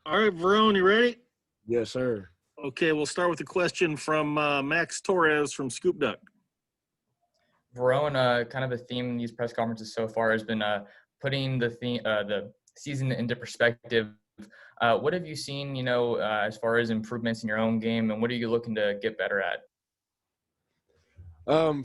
All right, Verone, you ready? Yes, sir. Okay, we'll start with a question from Max Torres from Scoop Duck. Verone, kind of a theme in these press conferences so far has been putting the season into perspective. What have you seen, as far as improvements in your own game, and what are you looking to get better at?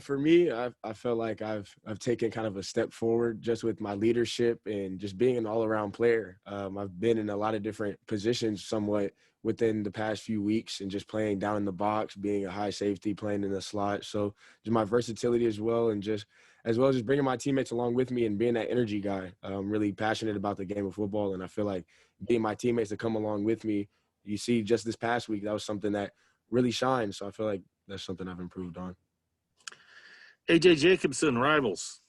For me, I feel like I've taken kind of a step forward just with my leadership and just being an all-around player. I've been in a lot of different positions somewhat within the past few weeks and just playing down in the box, being a high safety, playing in the slot. So just my versatility as well, and just as well as just bringing my teammates along with me and being that energy guy. I'm really passionate about the game of football, and I feel like being my teammates to come along with me. You see, just this past week, that was something that really shined. So I feel like that's something I've improved on. AJ Jacobson, Rivals.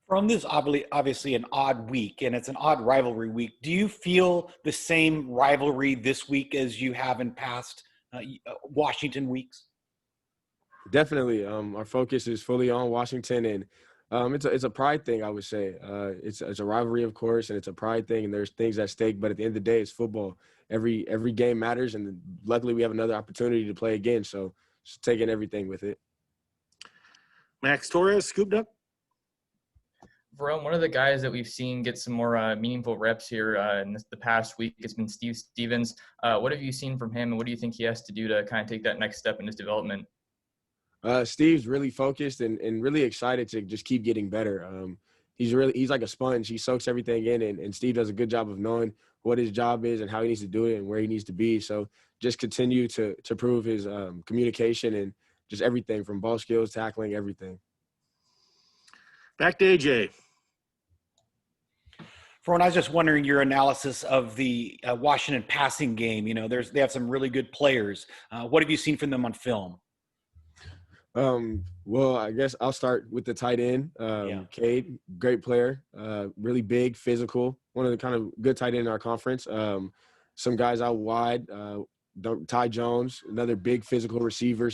From this obviously an odd week, and it's an odd rivalry week. Do you feel the same rivalry this week as you have in past Washington weeks? Definitely. Our focus is fully on Washington, and it's a pride thing, I would say. It's a rivalry, of course, and it's a pride thing, and there's things at stake. But at the end of the day, it's football. Every game matters, and luckily we have another opportunity to play again. So just taking everything with it. Max Torres, Scoop Duck. Verone, one of the guys that we've seen get some more meaningful reps here in the past week has been Steve Stevens. What have you seen from him, and what do you think he has to do to kind of take that next step in his development? Steve's really focused and really excited to just keep getting better. He's like a sponge. He soaks everything in, and Steve does a good job of knowing what his job is and how he needs to do it and where he needs to be. So just continue to prove his communication and just everything from ball skills, tackling, everything. Back to AJ. Ron, I was just wondering your analysis of the Washington passing game. They have some really good players. What have you seen from them on film? Well, I guess I'll start with the tight end. Cade, great player, really big, physical, one of the kind of good tight end in our conference. Some guys out wide, Ty Jones, another big physical receiver,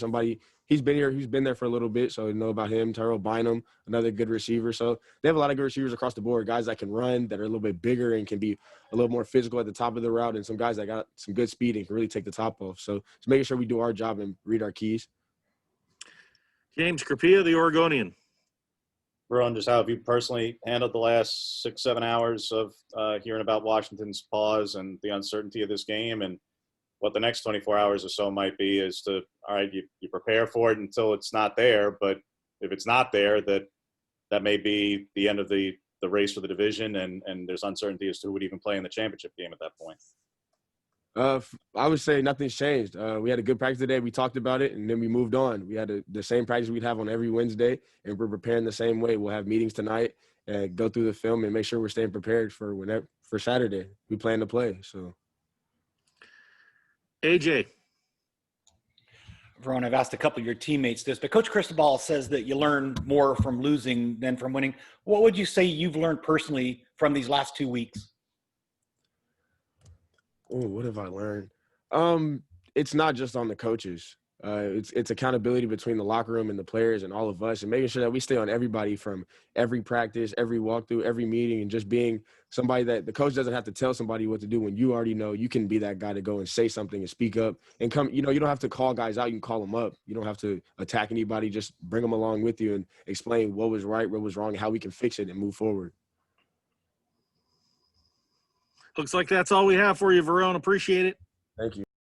he's been there for a little bit, so I know about him. Terrell Bynum, another good receiver. So they have a lot of good receivers across the board, guys that can run, that are a little bit bigger and can be a little more physical at the top of the route, and some guys that got some good speed and can really take the top off. So just making sure we do our job and read our keys. James Crapia, the Oregonian. Verone, just how have you personally handled the last 6-7 hours of hearing about Washington's pause and the uncertainty of this game, and what the next 24 hours or so might be? Is to, all right, you prepare for it until it's not there, but if it's not there, that may be the end of the race for the division, and there's uncertainty as to who would even play in the championship game at that point. I would say nothing's changed. We had a good practice today. We talked about it, and then we moved on. We had the same practice we'd have on every Wednesday, and we're preparing the same way. We'll have meetings tonight and go through the film and make sure we're staying prepared for Saturday. We plan to play. So, AJ. Ron, I've asked a couple of your teammates this, but Coach Cristobal says that you learn more from losing than from winning. What would you say you've learned personally from these last 2 weeks? Oh, what have I learned? It's not just on the coaches. It's accountability between the locker room and the players and all of us, and making sure that we stay on everybody from every practice, every walkthrough, every meeting, and just being somebody that the coach doesn't have to tell somebody what to do. When you already know, you can be that guy to go and say something and speak up and come. You don't have to call guys out. You can call them up. You don't have to attack anybody. Just bring them along with you and explain what was right, what was wrong, how we can fix it and move forward. Looks like that's all we have for you, Verone. Appreciate it. Thank you.